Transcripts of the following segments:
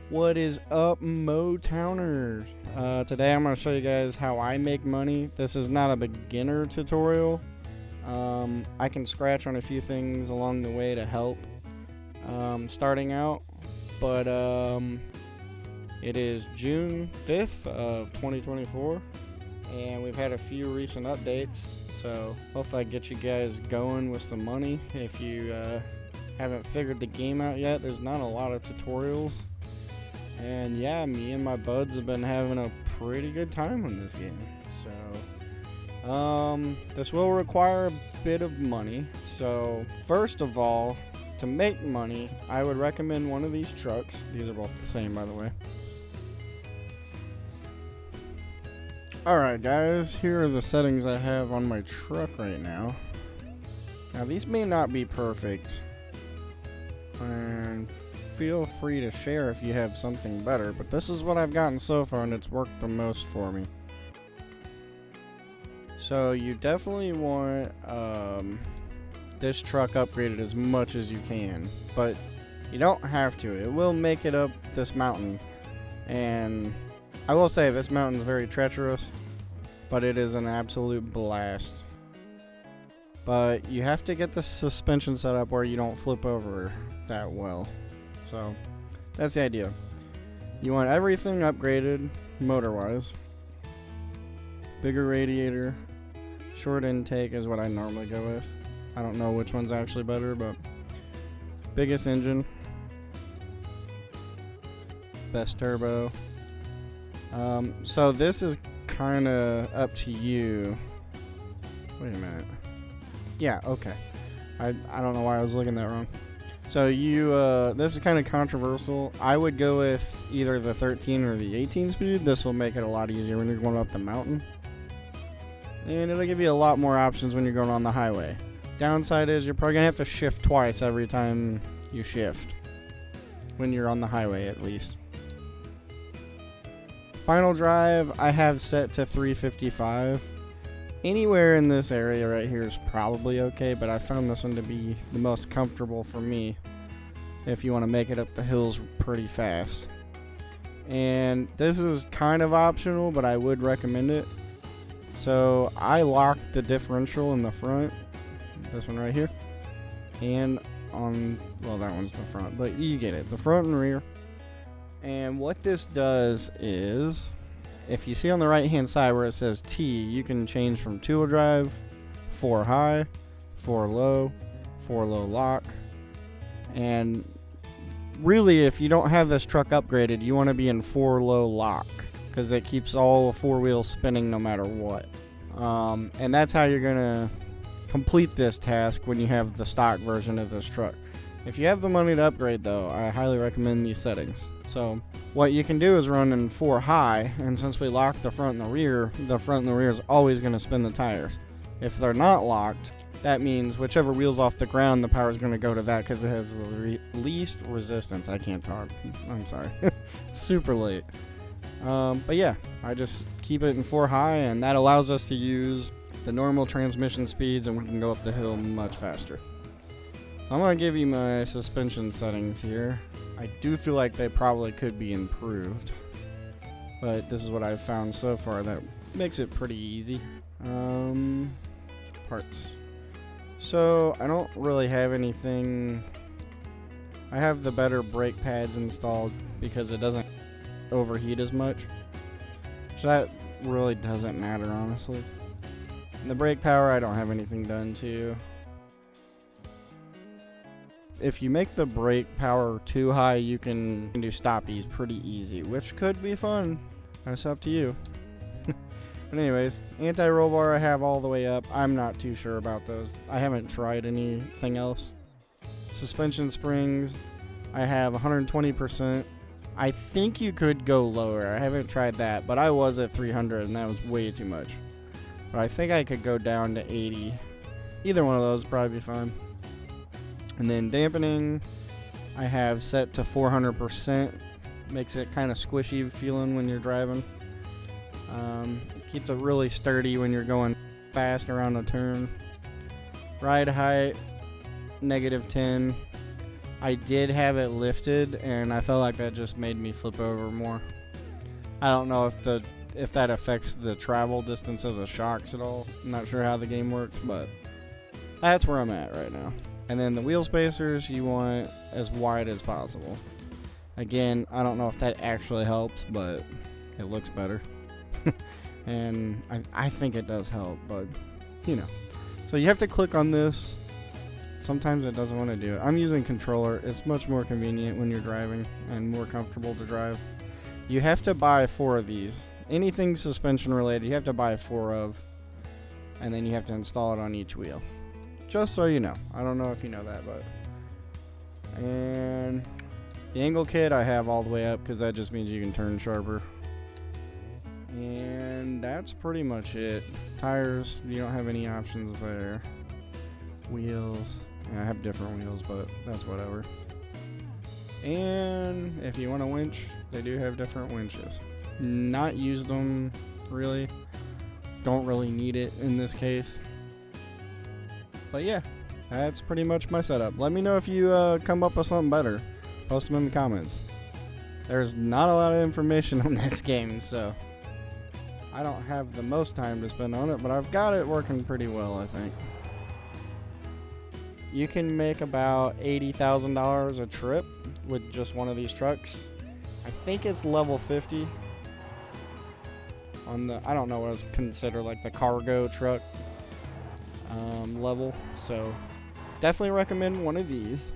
What is up, Motowners? Today I'm going to show you guys how I make money. This is not a beginner tutorial. I can scratch on a few things along the way to help starting out, but it is June 5th of 2024, and we've had a few recent updates, so hopefully I get you guys going with some money. If you haven't figured the game out yet, there's not a lot of tutorials. And yeah, me and my buds have been having a pretty good time on this game. So, this will require a bit of money. So, first of all, to make money, I would recommend one of these trucks. These are both the same, by the way. Alright guys, here are the settings I have on my truck right now. Now, these may not be perfect. And feel free to share if you have something better, but this is what I've gotten so far and it's worked the most for me. So you definitely want this truck upgraded as much as you can, but you don't have to. It will make it up this mountain, and I will say this mountain is very treacherous, but it is an absolute blast. But you have to get the suspension set up where you don't flip over that well. So, that's the idea. You want everything upgraded, motor-wise. Bigger radiator. Short intake is what I normally go with. I don't know which one's actually better, but biggest engine. Best turbo. So this is kind of up to you. Wait a minute. Yeah, okay. I don't know why I was looking that wrong. So this is kind of controversial. I would go with either the 13 or the 18 speed. This will make it a lot easier when you're going up the mountain. And it'll give you a lot more options when you're going on the highway. Downside is you're probably going to have to shift twice every time you shift. When you're on the highway, at least. Final drive, I have set to 355. Anywhere in this area right here is probably okay, but I found this one to be the most comfortable for me if you want to make it up the hills pretty fast. And this is kind of optional, but I would recommend it. So I locked the differential in the front, this one right here, and on, well, that one's the front, but you get it, the front and rear. And what this does is, if you see on the right hand side where it says T, you can change from 2-wheel drive, 4 high, 4 low, 4 low lock. And really, if you don't have this truck upgraded, you want to be in 4 low lock, because it keeps all 4 wheels spinning no matter what. And that's how you're going to complete this task when you have the stock version of this truck. If you have the money to upgrade, though, I highly recommend these settings. So what you can do is run in 4 high, and since we locked the front and the rear is always going to spin the tires. If they're not locked, that means whichever wheel's off the ground, the power is going to go to that because it has the least resistance. I can't talk. I'm sorry. It's super late. But yeah, I just keep it in 4 high, and that allows us to use the normal transmission speeds, and we can go up the hill much faster. So I'm going to give you my suspension settings here. I do feel like they probably could be improved, but this is what I've found so far that makes it pretty easy. Parts. So I don't really have anything. I have the better brake pads installed because it doesn't overheat as much. So that really doesn't matter, honestly. And the brake power, I don't have anything done to. If you make the brake power too high, you can do stoppies pretty easy, which could be fun. That's up to you. But anyways, anti-roll bar I have all the way up. I'm not too sure about those. I haven't tried anything else. Suspension springs, I have 120%. I think you could go lower. I haven't tried that, but I was at 300 and that was way too much. But I think I could go down to 80. Either one of those would probably be fine. And then dampening, I have set to 400%. Makes it kind of squishy feeling when you're driving. Keeps it really sturdy when you're going fast around a turn. Ride height, -10. I did have it lifted, and I felt like that just made me flip over more. I don't know if that affects the travel distance of the shocks at all. I'm not sure how the game works, but that's where I'm at right now. And then the wheel spacers you want as wide as possible. Again, I don't know if that actually helps, but it looks better. And I think it does help, but you know. So you have to click on this. Sometimes it doesn't want to do it. I'm using controller. It's much more convenient when you're driving and more comfortable to drive. You have to buy 4 of these. Anything suspension related, you have to buy 4 of. And then you have to install it on each wheel. Just so you know. I don't know if you know that, but. And the angle kit I have all the way up because that just means you can turn sharper. And that's pretty much it. Tires, you don't have any options there. Wheels, yeah, I have different wheels, but that's whatever. And if you want a winch, they do have different winches. Not used them, really. Don't really need it in this case. But yeah, that's pretty much my setup. Let me know if you come up with something better. Post them in the comments. There's not a lot of information on this game, so I don't have the most time to spend on it, but I've got it working pretty well, I think. You can make about $80,000 a trip with just one of these trucks. I think it's level 50 on the, I don't know what it's considered, like the cargo truck level. So definitely recommend one of these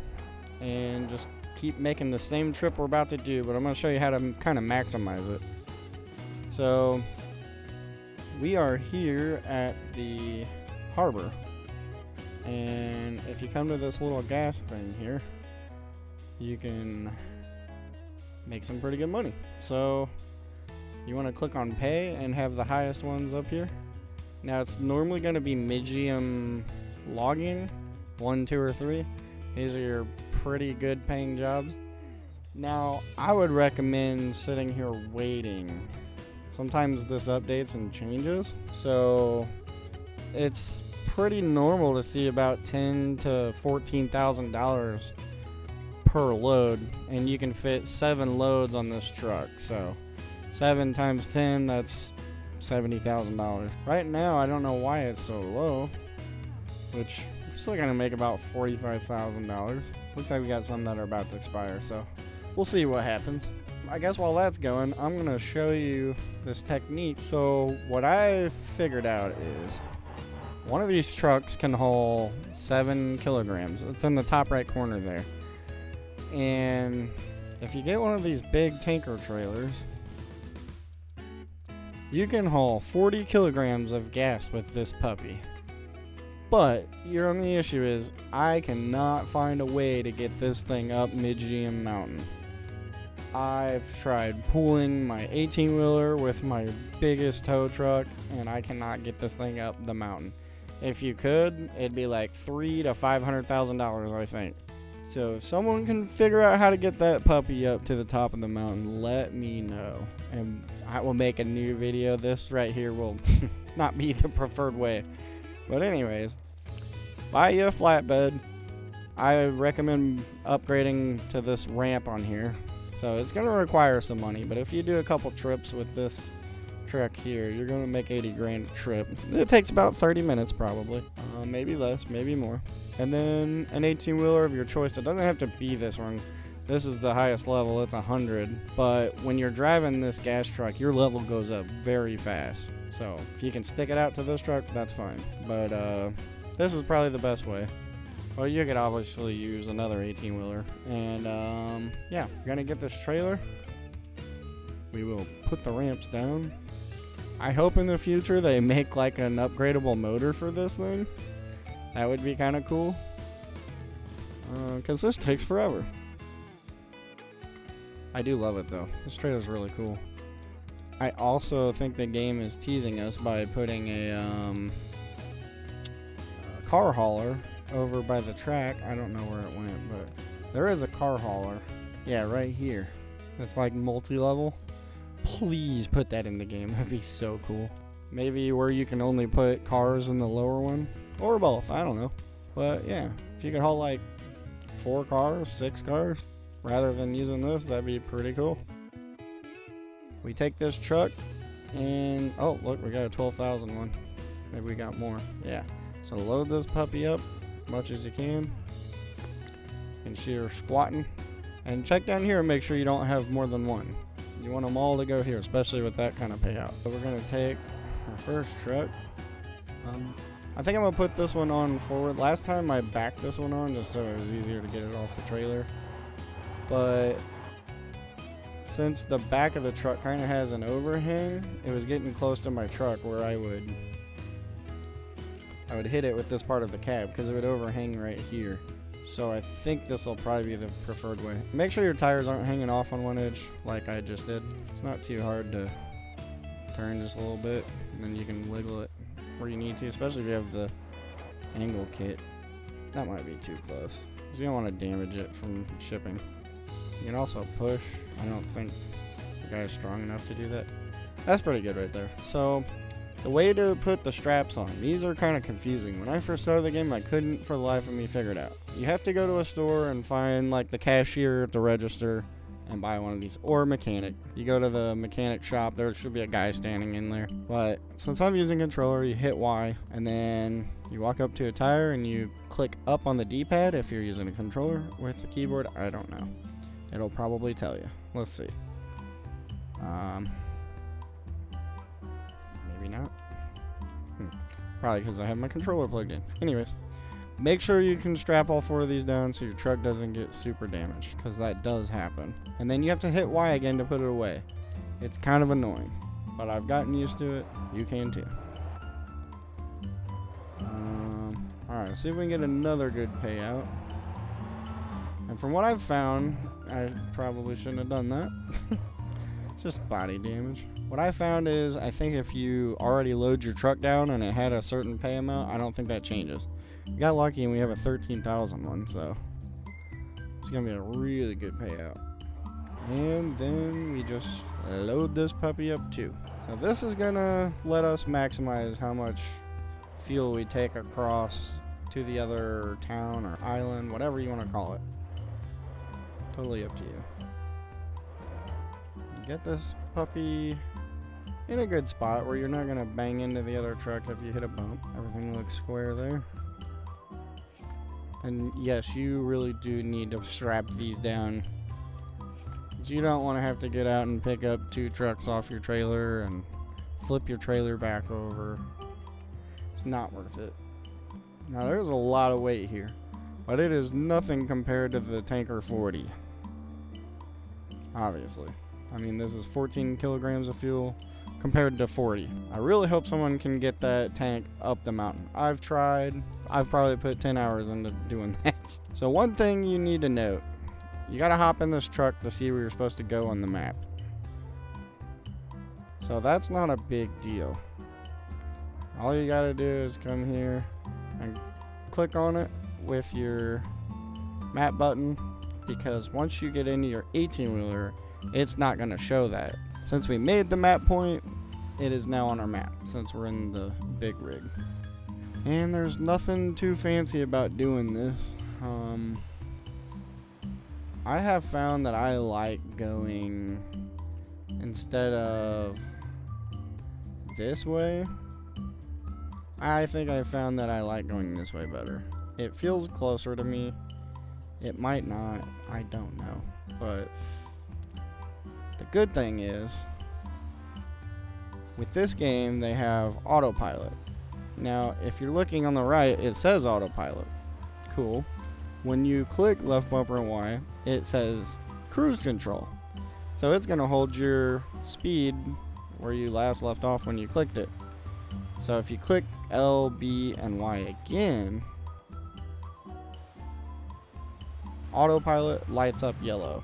and just keep making the same trip we're about to do, but I'm going to show you how to kind of maximize it. So we are here at the harbor, and if you come to this little gas thing here, you can make some pretty good money. So you want to click on pay and have the highest ones up here. Now it's normally going to be medium logging, 1, 2, or 3. These are your pretty good paying jobs. Now I would recommend sitting here waiting. Sometimes this updates and changes, so it's pretty normal to see about $10,000 to $14,000 per load, and you can fit 7 loads on this truck. So 7 times 10, that's $70,000. Right now, I don't know why it's so low, which I'm still gonna make about $45,000. Looks like we got some that are about to expire, so we'll see what happens. I guess while that's going, I'm gonna show you this technique. So what I figured out is one of these trucks can haul 7 kilograms. It's in the top right corner there. And if you get one of these big tanker trailers, you can haul 40 kilograms of gas with this puppy. But your only issue is I cannot find a way to get this thing up Midgeham Mountain. I've tried pulling my 18-wheeler with my biggest tow truck, and I cannot get this thing up the mountain. If you could, it'd be like $300,000 to $500,000, I think. So if someone can figure out how to get that puppy up to the top of the mountain, let me know, and I will make a new video. This right here will not be the preferred way. But anyways, buy you a flatbed. I recommend upgrading to this ramp on here. So it's going to require some money, but if you do a couple trips with this truck here, you're going to make 80 grand a trip. It takes about 30 minutes probably, maybe less, maybe more. And then an 18-wheeler of your choice. It doesn't have to be this one. This is the highest level, it's 100. But when you're driving this gas truck, your level goes up very fast. So if you can stick it out to this truck, that's fine. But this is probably the best way. Well, you could obviously use another 18-wheeler. And yeah, you're gonna get this trailer. We will put the ramps down. I hope in the future they make like an upgradable motor for this thing. That would be kind of cool. Because this takes forever. I do love it though. This trailer's really cool. I also think the game is teasing us by putting a car hauler over by the track. I don't know where it went, but there is a car hauler. Yeah, right here. It's like multi-level. Please put that in the game. That'd be so cool. Maybe where you can only put cars in the lower one, or both. I don't know. But yeah, if you could haul like 4 cars, 6 cars. Rather than using this, that'd be pretty cool. We take this truck and, oh, look, we got a 12,000 one. Maybe we got more. Yeah. So load this puppy up as much as you can. And she's squatting. And check down here and make sure you don't have more than one. You want them all to go here, especially with that kind of payout. So we're going to take our first truck. I think I'm going to put this one on forward. Last time I backed this one on just so it was easier to get it off the trailer. But since the back of the truck kind of has an overhang, it was getting close to my truck where I would hit it with this part of the cab because it would overhang right here. So I think this will probably be the preferred way. Make sure your tires aren't hanging off on one edge like I just did. It's not too hard to turn just a little bit, and then you can wiggle it where you need to, especially if you have the angle kit. That might be too close because you don't want to damage it from shipping. You can also push. I don't think the guy's strong enough to do that. That's pretty good right there. So the way to put the straps on, these are kind of confusing. When I first started the game, I couldn't for the life of me figure it out. You have to go to a store and find like the cashier at the register and buy one of these, or a mechanic. You go to the mechanic shop, there should be a guy standing in there. But since I'm using controller, you hit Y and then you walk up to a tire and you click up on the D-pad. If you're using a controller with the keyboard, I don't know. It'll probably tell you. Let's see. Maybe not. Probably because I have my controller plugged in. Anyways, make sure you can strap all 4 of these down so your truck doesn't get super damaged, because that does happen. And then you have to hit Y again to put it away. It's kind of annoying, but I've gotten used to it. You can too. Alright, see if we can get another good payout. And from what I've found, I probably shouldn't have done that. It's just body damage. What I found is, I think if you already load your truck down and it had a certain pay amount, I don't think that changes. We got lucky and we have a 13,000 one, so it's going to be a really good payout. And then we just load this puppy up too. So this is going to let us maximize how much fuel we take across to the other town or island, whatever you want to call it. Totally up to you. Get this puppy in a good spot where you're not going to bang into the other truck if you hit a bump. Everything looks square there. And yes, you really do need to strap these down. You don't want to have to get out and pick up 2 trucks off your trailer and flip your trailer back over. It's not worth it. Now there's a lot of weight here, but it is nothing compared to the Tanker 40. Obviously. I mean, this is 14 kilograms of fuel compared to 40. I really hope someone can get that tank up the mountain. I've tried. I've probably put 10 hours into doing that. So one thing you need to note, you gotta hop in this truck to see where you're supposed to go on the map. So that's not a big deal. All you gotta do is come here and click on it with your map button, because once you get into your 18-wheeler, it's not going to show that. Since we made the map point, it is now on our map since we're in the big rig. And there's nothing too fancy about doing this. I have found that I like going, instead of this way, I think I found that I like going this way better. It feels closer to me. It might not, I don't know. But the good thing is, with this game, they have autopilot. Now, if you're looking on the right, it says autopilot. Cool. When you click left bumper and Y, it says cruise control. So it's going to hold your speed where you last left off when you clicked it. So if you click L, B, and Y again, autopilot lights up yellow.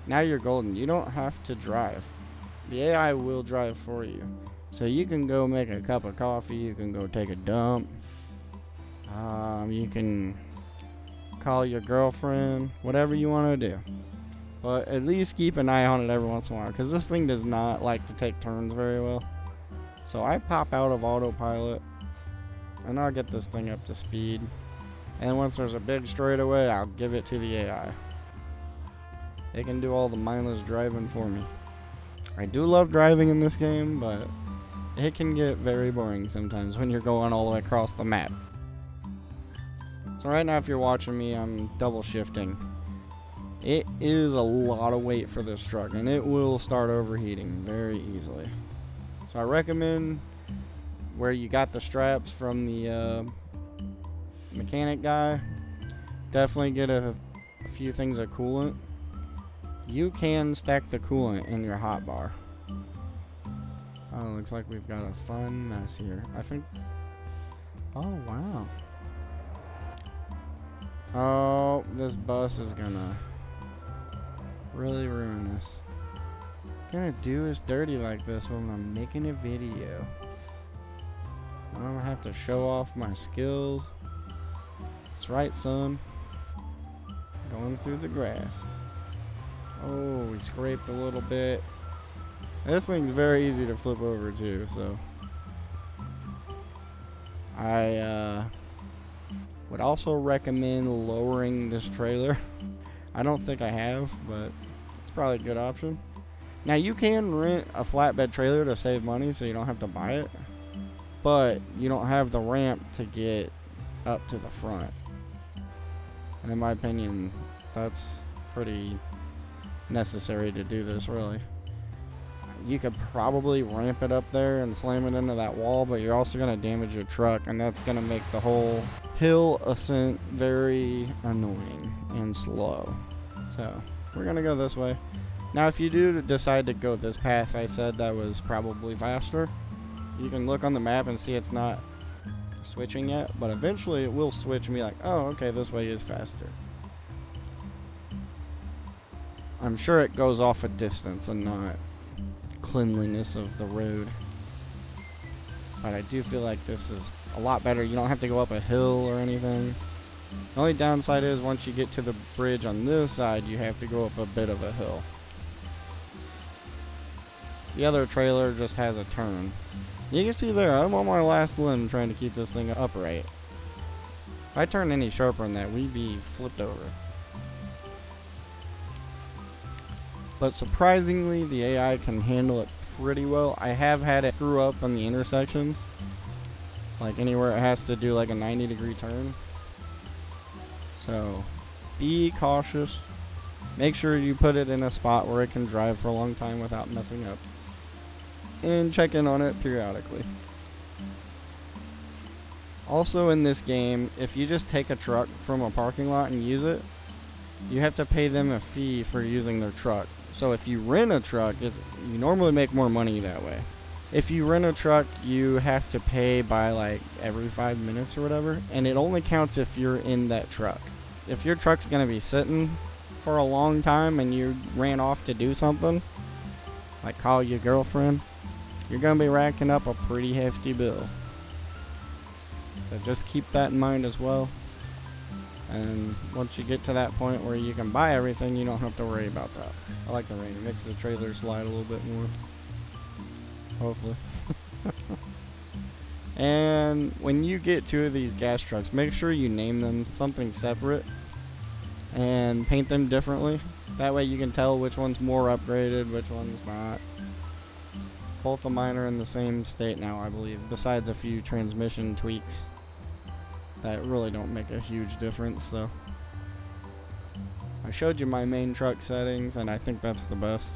Now you're golden. You don't have to drive. The AI will drive for you. So you can go make a cup of coffee. You can go take a dump. You can call your girlfriend. Whatever you want to do. But at least keep an eye on it every once in a while, because this thing does not like to take turns very well. So I pop out of autopilot and I'll get this thing up to speed. And once there's a big straightaway, I'll give it to the AI. It can do all the mindless driving for me. I do love driving in this game, but it can get very boring sometimes when you're going all the way across the map. So right now, if you're watching me, I'm double shifting. It is a lot of weight for this truck, and it will start overheating very easily. So I recommend where you got the straps from the mechanic guy, definitely get a few things of coolant. You can stack the coolant in your hotbar. Oh, looks like we've got a fun mess here. I think... Oh, wow. Oh, this bus is gonna really ruin us. Gonna do us dirty like this when I'm making a video. I don't have to show off my skills. That's right, son. Going through the grass. Oh, we scraped a little bit. This thing's very easy to flip over too, so I would also recommend lowering this trailer. I don't think I have, but it's probably a good option. Now you can rent a flatbed trailer to save money so you don't have to buy it, but you don't have the ramp to get up to the front. And in my opinion, that's pretty necessary to do this, really. You could probably ramp it up there and slam it into that wall, but you're also going to damage your truck, and that's going to make the whole hill ascent very annoying and slow. So we're going to go this way. Now if you do decide to go this path I said that was probably faster, you can look on the map and see it's not switching yet, but eventually it will switch and be like, oh, okay, this way is faster. I'm sure it goes off a distance and not cleanliness of the road, but I do feel like this is a lot better. You don't have to go up a hill or anything. The only downside is once you get to the bridge on this side, you have to go up a bit of a hill. The other trailer just has a turn. You can see there, I'm on my last limb trying to keep this thing upright. If I turn any sharper than that, we'd be flipped over. But surprisingly, the AI can handle it pretty well. I have had it screw up on the intersections, like anywhere it has to do like a 90-degree turn. So be cautious. Make sure you put it in a spot where it can drive for a long time without messing up, and check in on it periodically. Also in this game, if you just take a truck from a parking lot and use it, you have to pay them a fee for using their truck. So if you rent a truck, you normally make more money that way. If you rent a truck, you have to pay by like every 5 minutes or whatever, and it only counts if you're in that truck. If your truck's gonna be sitting for a long time and you ran off to do something, like call your girlfriend, you're gonna be racking up a pretty hefty bill. So just keep that in mind as well. And once you get to that point where you can buy everything, you don't have to worry about that. I like the rain. It makes the trailer slide a little bit more. Hopefully. And when you get two of these gas trucks, make sure you name them something separate and paint them differently. That way you can tell which one's more upgraded, which one's not. Both of mine are in the same state now, I believe, besides a few transmission tweaks that really don't make a huge difference. So I showed you my main truck settings, and I think that's the best.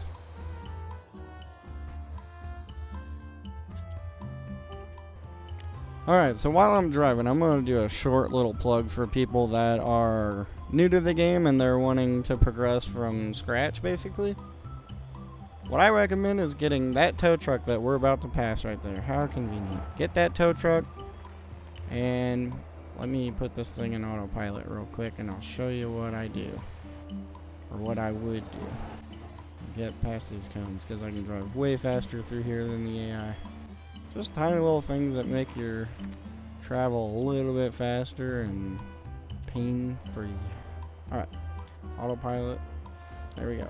Alright, so while I'm driving, I'm going to do a short little plug for people that are new to the game and they're wanting to progress from scratch, basically. What I recommend is getting that tow truck that we're about to pass right there. How convenient. Get that tow truck, and let me put this thing in autopilot real quick and I'll show you what I do, or what I would do. Get past these cones, because I can drive way faster through here than the AI. Just tiny little things that make your travel a little bit faster and pain-free. Alright, autopilot. There we go.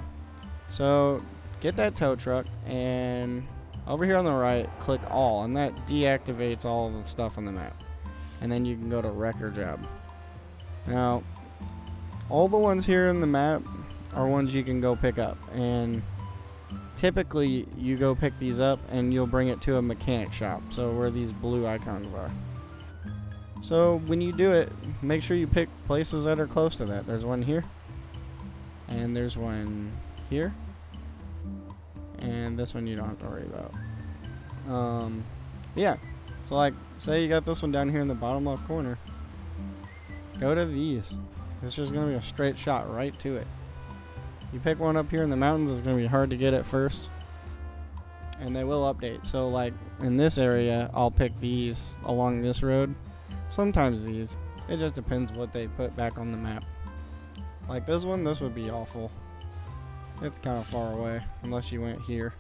So get that tow truck, and over here on the right, click all, and that deactivates all the stuff on the map. And then you can go to wrecker job. Now, all the ones here in the map are ones you can go pick up, and typically you go pick these up and you'll bring it to a mechanic shop, so where these blue icons are. So when you do it, make sure you pick places that are close to that. There's one here, and there's one here, and this one you don't have to worry about. Yeah, so like, say you got this one down here in the bottom left corner, go to these. It's just going to be a straight shot right to it. You pick one up here in the mountains, it's going to be hard to get at first, and they will update. So like in this area, I'll pick these along this road. Sometimes these. It just depends what they put back on the map. Like this one, this would be awful. It's kind of far away, unless you went here.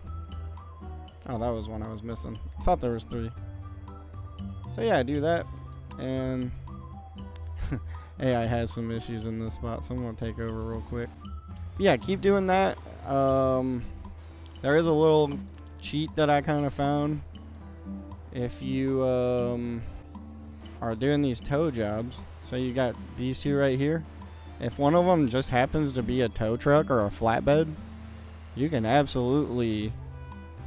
Oh, that was one I was missing. I thought there was 3. So yeah, do that. And AI has some issues in this spot, so I'm going to take over real quick. Yeah, keep doing that. There is a little cheat that I kind of found. If you are doing these tow jobs, so you got these two right here, if one of them just happens to be a tow truck or a flatbed, you can absolutely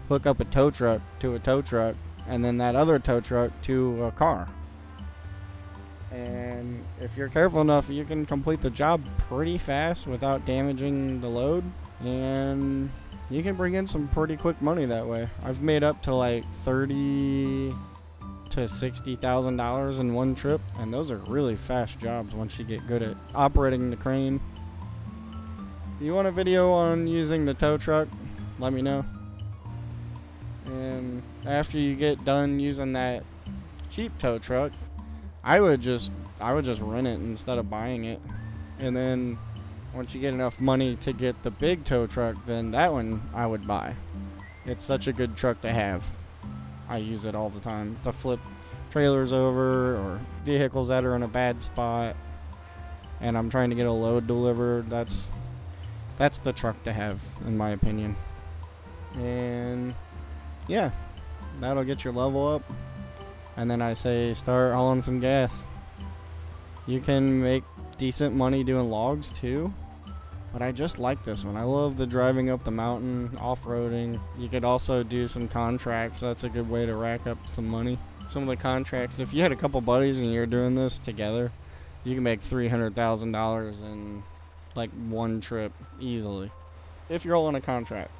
hook up a tow truck to a tow truck and then that other tow truck to a car. And if you're careful enough, you can complete the job pretty fast without damaging the load, and you can bring in some pretty quick money that way. I've made up to like $30,000 to $60,000 in one trip, and those are really fast jobs once you get good at operating the crane. If you want a video on using the tow truck, let me know. And after you get done using that cheap tow truck, I would just rent it instead of buying it. And then once you get enough money to get the big tow truck, then that one I would buy. It's such a good truck to have. I use it all the time to flip trailers over or vehicles that are in a bad spot and I'm trying to get a load delivered. That's the truck to have, in my opinion. And yeah, that'll get your level up. And then I say start hauling some gas. You can make decent money doing logs too, but I just like this one. I love the driving up the mountain, off-roading. You could also do some contracts. That's a good way to rack up some money. Some of the contracts, if you had a couple buddies and you're doing this together, you can make $300,000 in like one trip easily, if you're all on a contract.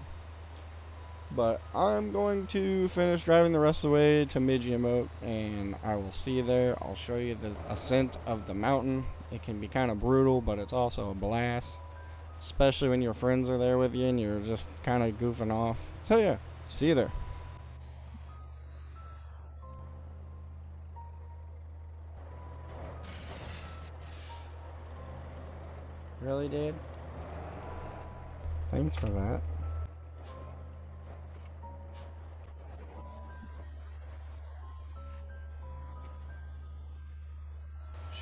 But I'm going to finish driving the rest of the way to Mid-GMO, and I will see you there. I'll show you the ascent of the mountain. It can be kind of brutal, but it's also a blast, especially when your friends are there with you and you're just kind of goofing off. So yeah, see you there. Really, dude? Thanks for that.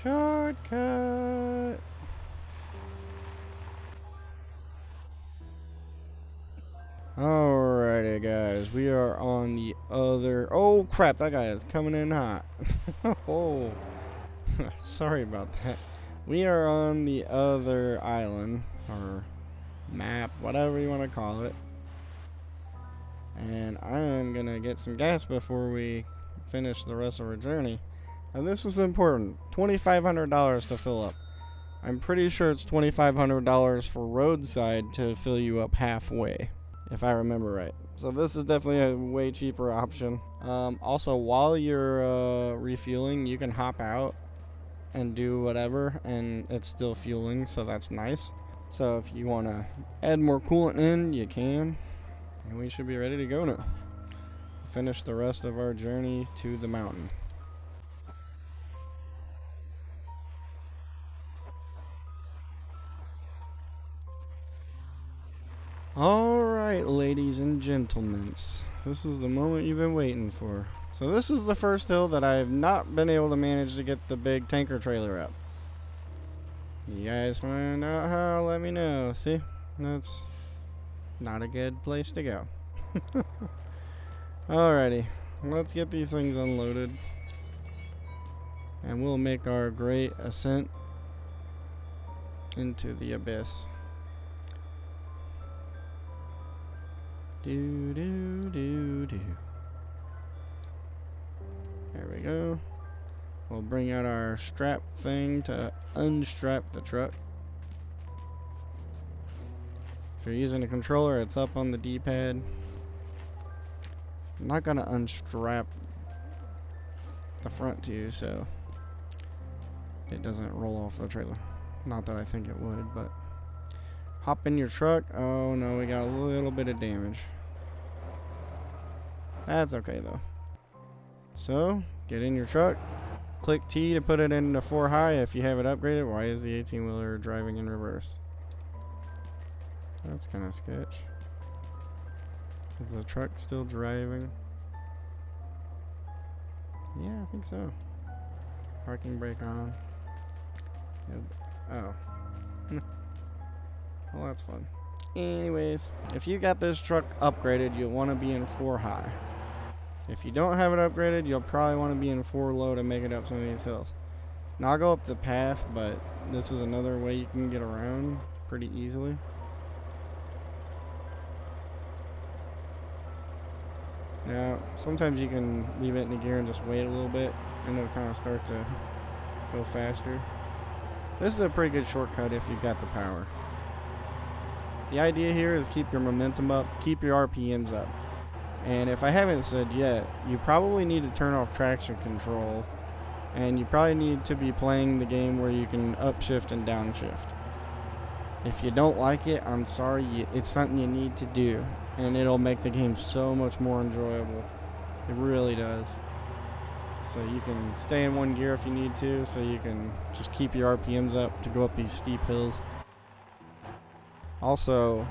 Shortcut. Alrighty, guys, we are on the other. Oh crap! That guy is coming in hot. Oh, sorry about that. We are on the other island or map, whatever you want to call it, and I am gonna get some gas before we finish the rest of our journey. And this is important. $2,500 to fill up. I'm pretty sure it's $2,500 for roadside to fill you up halfway, if I remember right. So this is definitely a way cheaper option. Also, while you're refueling, you can hop out and do whatever, and it's still fueling, so that's nice. So if you want to add more coolant in, you can. And we should be ready to go now. Finish the rest of our journey to the mountain. Alright, ladies and gentlemen, this is the moment you've been waiting for. So this is the first hill that I have not been able to manage to get the big tanker trailer up. You guys find out how, let me know. See, that's not a good place to go. Alrighty, let's get these things unloaded, and we'll make our great ascent into the abyss. Do do do do. There we go. We'll bring out our strap thing to unstrap the truck. If you're using a controller, it's up on the D-pad. I'm not gonna unstrap the front too, so it doesn't roll off the trailer. Not that I think it would, but hop in your truck. Oh no, we got a little bit of damage. That's okay though. So get in your truck, click T to put it into 4 high. If you have it upgraded, why is the 18-wheeler driving in reverse? That's kind of sketch. Is the truck still driving? Yeah, I think so. Parking brake on. Yep. Oh. Well, that's fun. Anyways, if you got this truck upgraded, you'll want to be in 4 high. If you don't have it upgraded, you'll probably want to be in 4 low to make it up some of these hills. Now, I'll go up the path, but this is another way you can get around pretty easily. Now, sometimes you can leave it in the gear and just wait a little bit, and it'll kind of start to go faster. This is a pretty good shortcut if you've got the power. The idea here is keep your momentum up, keep your RPMs up. And if I haven't said yet, you probably need to turn off traction control, and you probably need to be playing the game where you can upshift and downshift. If you don't like it, I'm sorry, it's something you need to do, and it'll make the game so much more enjoyable. It really does. So you can stay in one gear if you need to, so you can just keep your RPMs up to go up these steep hills. Also,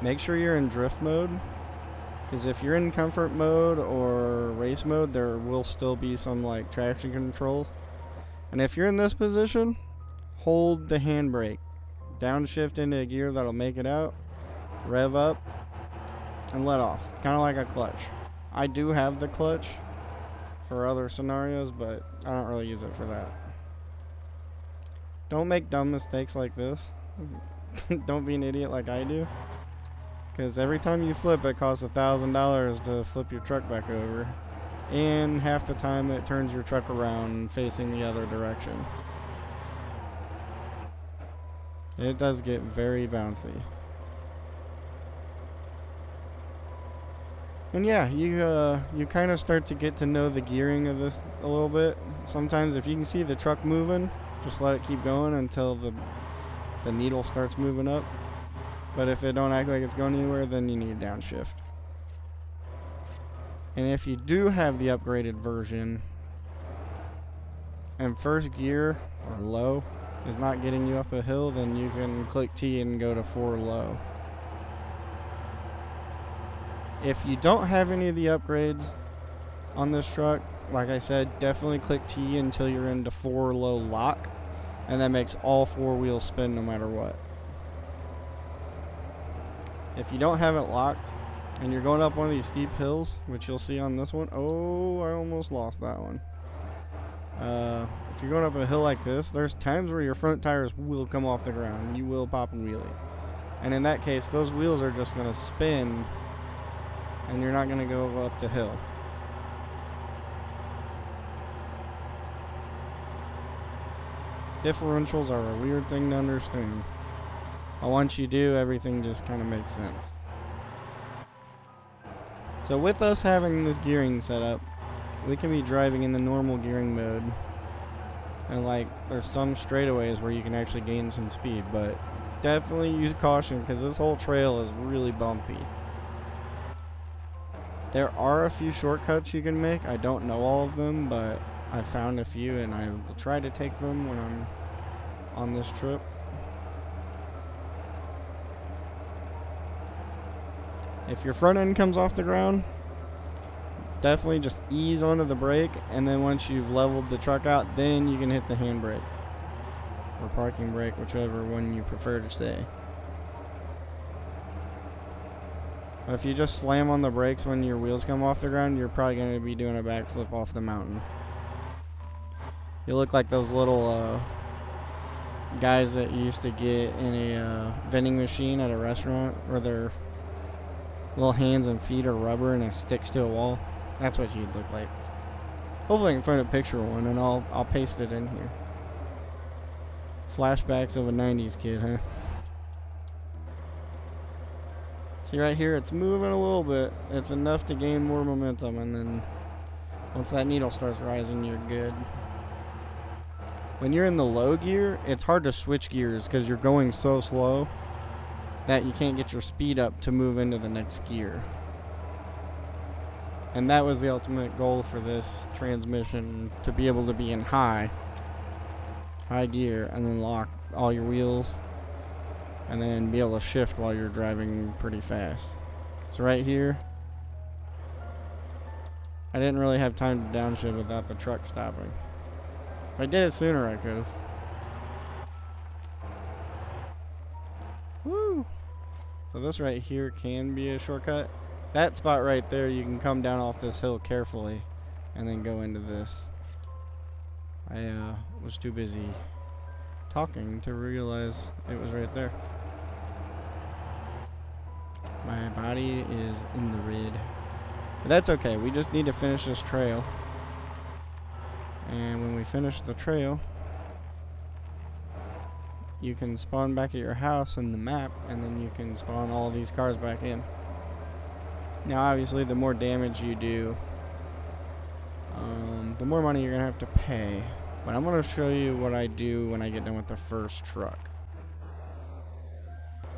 make sure you're in drift mode, because if you're in comfort mode or race mode, there will still be some like traction controls. And if you're in this position, hold the handbrake, downshift into a gear that'll make it out, rev up, and let off, kind of like a clutch. I do have the clutch for other scenarios, but I don't really use it for that. Don't make dumb mistakes like this. Don't be an idiot like I do, because every time you flip, it costs $1,000 to flip your truck back over, and half the time it turns your truck around facing the other direction. It does get very bouncy. And yeah, you kind of start to get to know the gearing of this a little bit. Sometimes if you can see the truck moving, just let it keep going until the needle starts moving up. But if it don't act like it's going anywhere, then you need downshift. And if you do have the upgraded version, and first gear, or low, is not getting you up a hill, then you can click T and go to 4 low. If you don't have any of the upgrades on this truck, like I said, definitely click T until you're into 4 low lock, and that makes all 4 wheels spin no matter what. If you don't have it locked, and you're going up one of these steep hills, which you'll see on this one, oh, I almost lost that one. If you're going up a hill like this, there's times where your front tires will come off the ground. You will pop a wheelie. And in that case, those wheels are just going to spin, and you're not going to go up the hill. Differentials are a weird thing to understand. But once you do, everything just kind of makes sense. So with us having this gearing set up, we can be driving in the normal gearing mode. And like, there's some straightaways where you can actually gain some speed, but definitely use caution because this whole trail is really bumpy. There are a few shortcuts you can make. I don't know all of them, but I found a few, and I will try to take them when I'm on this trip. If your front end comes off the ground, definitely just ease onto the brake, and then once you've leveled the truck out, then you can hit the handbrake or parking brake, whichever one you prefer to say. If you just slam on the brakes when your wheels come off the ground, you're probably going to be doing a backflip off the mountain. You look like those little guys that used to get in a vending machine at a restaurant where their little hands and feet are rubber and it sticks to a wall. That's what you'd look like. Hopefully I can find a picture of one and I'll paste it in here. Flashbacks of a 90s kid, huh? See right here, it's moving a little bit. It's enough to gain more momentum, and then once that needle starts rising, you're good. When you're in the low gear, it's hard to switch gears because you're going so slow that you can't get your speed up to move into the next gear. And that was the ultimate goal for this transmission, to be able to be in high gear and then lock all your wheels and then be able to shift while you're driving pretty fast. So right here, I didn't really have time to downshift without the truck stopping. If I did it sooner, I could have. Woo! So this right here can be a shortcut. That spot right there, you can come down off this hill carefully and then go into this. I was too busy talking to realize it was right there. My body is in the red. But that's okay. We just need to finish this trail. And when we finish the trail, you can spawn back at your house in the map, and then you can spawn all these cars back in. Now obviously the more damage you do, the more money you're going to have to pay. But I'm going to show you what I do when I get done with the first truck.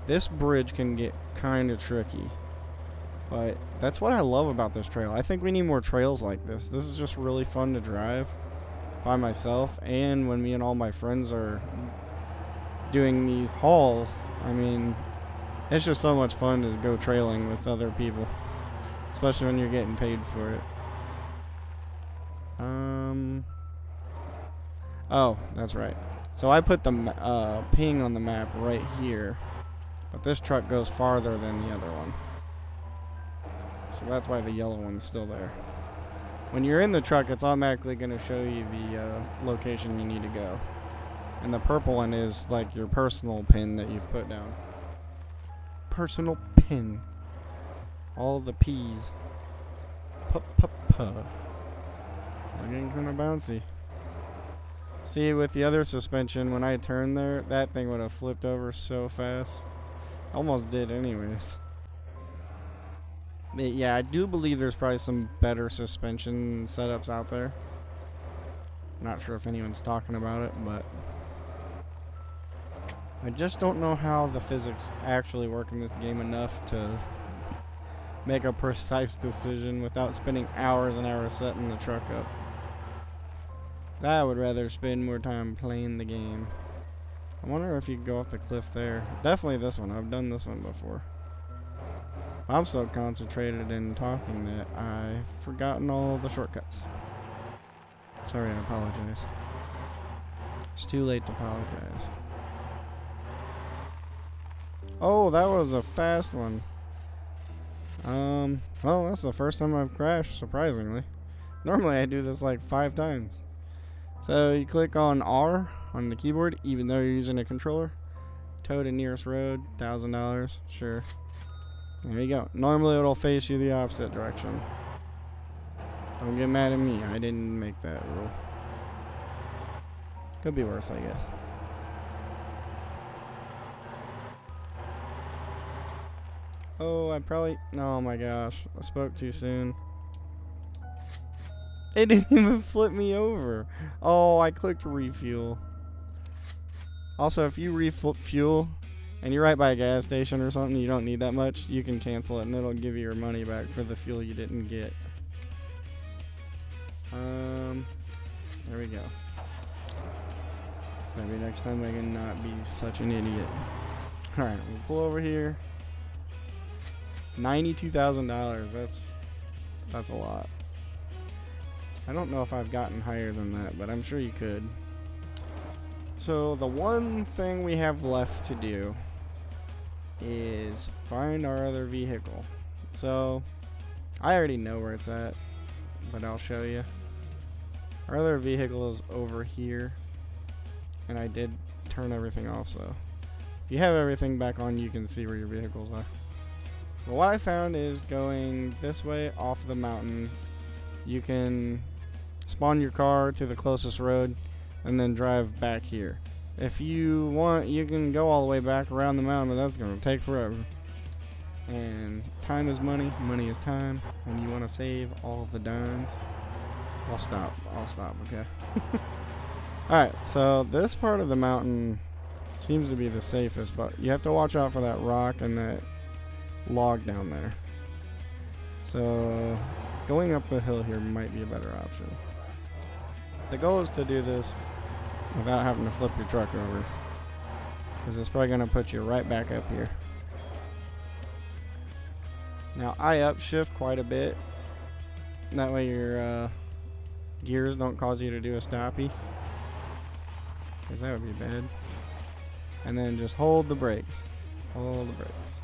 This bridge can get kind of tricky, but that's what I love about this trail. I think we need more trails like this. This is just really fun to drive by myself, and when me and all my friends are doing these hauls, I mean, it's just so much fun to go trailing with other people, especially when you're getting paid for it. Oh, that's right. So I put the ping on the map right here, but this truck goes farther than the other one. So that's why the yellow one's still there. When you're in the truck, it's automatically going to show you the location you need to go. And the purple one is like your personal pin that you've put down. Personal pin. All the P's. We're getting kind of bouncy. See, with the other suspension, when I turned there, that thing would have flipped over so fast. Almost did anyways. But yeah, I do believe there's probably some better suspension setups out there. Not sure if anyone's talking about it, but I just don't know how the physics actually work in this game enough to make a precise decision without spending hours and hours setting the truck up. I would rather spend more time playing the game. I wonder if you could go off the cliff there. Definitely this one. I've done this one before. I'm so concentrated in talking that I've forgotten all the shortcuts. Sorry, I apologize. It's too late to apologize. Oh, that was a fast one. Well, that's the first time I've crashed, surprisingly. Normally I do this like 5 times. So you click on R on the keyboard, even though you're using a controller. Tow to nearest road, $1,000, sure. There you go. Normally it'll face you the opposite direction. Don't get mad at me, I didn't make that rule. Could be worse, I guess. Oh, oh my gosh, I spoke too soon. It didn't even flip me over. Oh, I clicked refuel. Also, if you refuel and you're right by a gas station or something, you don't need that much, you can cancel it and it'll give you your money back for the fuel you didn't get. There we go. Maybe next time I can not be such an idiot. Alright, we'll pull over here. $92,000, that's a lot. I don't know if I've gotten higher than that, but I'm sure you could. So the one thing we have left to do is find our other vehicle. So I already know where it's at, but I'll show you. Our other vehicle is over here, and I did turn everything off, so if you have everything back on, you can see where your vehicles are. But what I found is going this way off the mountain, you can spawn your car to the closest road and then drive back here. If you want, you can go all the way back around the mountain, but that's going to take forever. And time is money, money is time, and you want to save all of the dimes. I'll stop, okay? Alright, so this part of the mountain seems to be the safest, but you have to watch out for that rock and that log down there. So going up the hill here might be a better option. The goal is to do this without having to flip your truck over, because it's probably going to put you right back up here. Now I upshift quite a bit, that way your gears don't cause you to do a stoppie, because that would be bad. And then just hold the brakes, hold the brakes.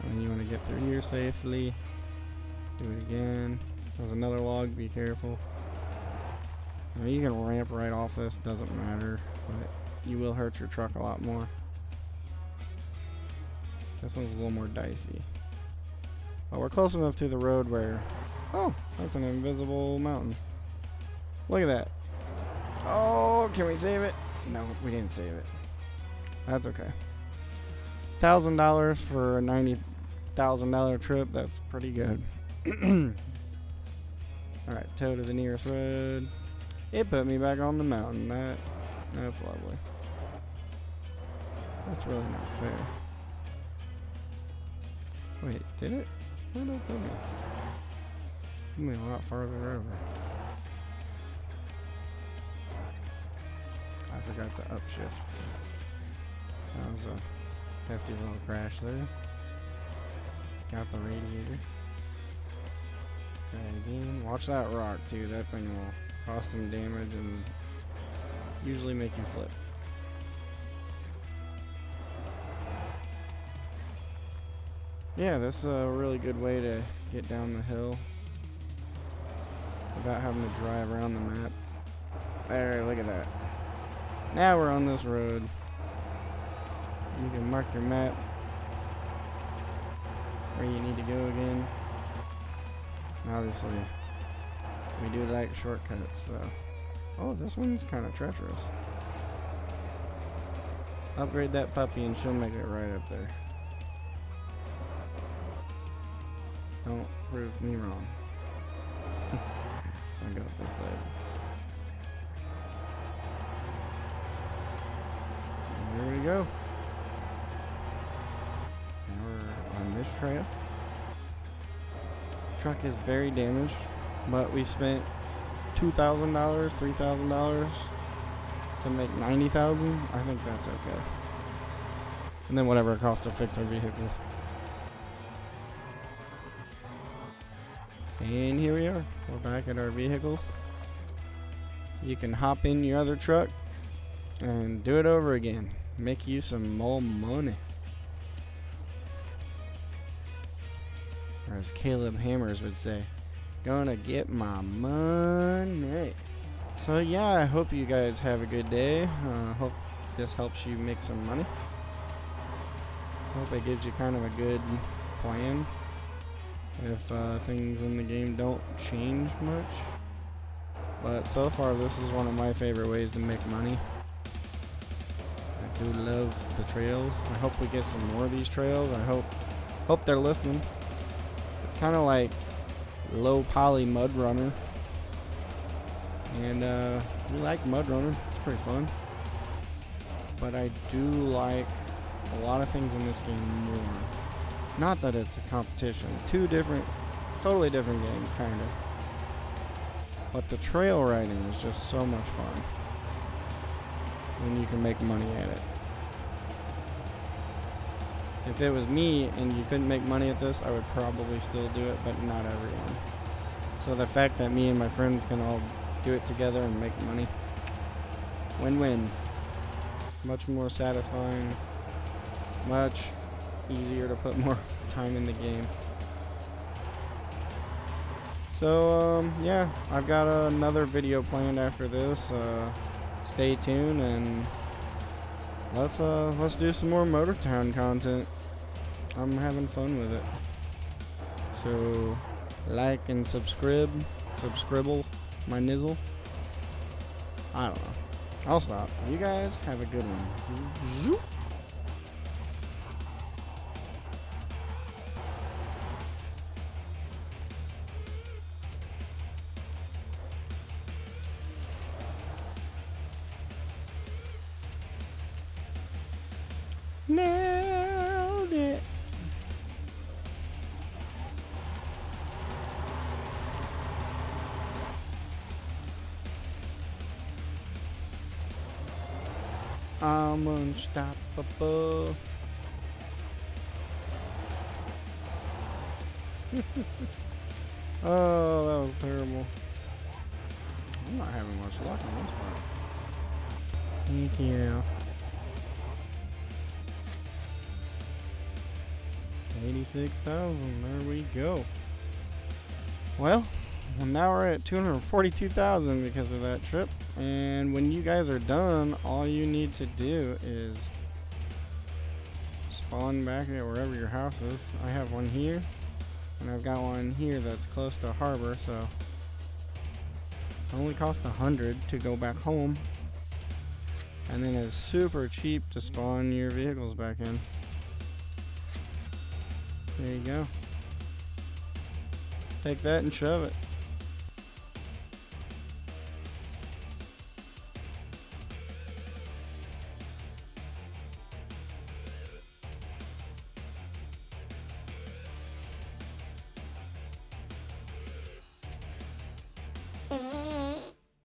And you want to get through here safely. Do it again. There's another log, be careful. Now you can ramp right off this, doesn't matter, but you will hurt your truck a lot more. This one's a little more dicey. But we're close enough to the road where, oh, that's an invisible mountain. Look at that. Oh, can we save it? No, we didn't save it. That's okay. $1,000 for a $90,000 trip, that's pretty good. Alright, tow to the nearest road. It put me back on the mountain. That's lovely. That's really not fair. Wait, did it? Where did it put me? Put me a lot farther over. I forgot to upshift. That was a hefty little crash there. Got the radiator. Try it again. Watch that rock too. That thing will cause some damage and usually make you flip. Yeah, this is a really good way to get down the hill without having to drive around the map. There, look at that. Now we're on this road. You can mark your map where you need to go again. Obviously, we do like shortcuts, so. Oh, this one's kind of treacherous. Upgrade that puppy and she'll make it right up there. Don't prove me wrong. I'll go this side. And here we go. Now we're on this trail. Truck is very damaged, but we spent $2,000, $3,000 to make $90,000. I think that's okay. And then whatever it costs to fix our vehicles. And here we are. We're back at our vehicles. You can hop in your other truck and do it over again. Make you some more money. Or as Caleb Hammers would say, gonna get my money. So yeah, I hope you guys have a good day. Hope this helps you make some money. Hope it gives you kind of a good plan if things in the game don't change much. But so far this is one of my favorite ways to make money. I do love the trails. I hope we get some more of these trails. I hope they're listening. It's kind of like low poly Mud Runner, and we like Mud Runner. It's pretty fun, but I do like a lot of things in this game more. Not that it's a competition. Two different, totally different games, kind of. But the trail riding is just so much fun. And you can make money at it. If it was me and you couldn't make money at this, I would probably still do it, but not everyone. So the fact that me and my friends can all do it together and make money, win-win. Much more satisfying. Much easier to put more time in the game. So yeah, I've got another video planned after this. stay tuned and let's do some more Motortown content. I'm having fun with it. So like and subscribble my nizzle. I don't know. I'll stop. You guys have a good one. Nailed it. I'm unstoppable. Oh, that was terrible. I'm not having much luck on this part. Thank you. 86,000. There we go. Well, now we're at 242,000 because of that trip. And when you guys are done, all you need to do is spawn back at wherever your house is. I have one here, and I've got one here that's close to a harbor, so it only costs 100 to go back home. And then it's super cheap to spawn your vehicles back in. There you go. Take that and shove it.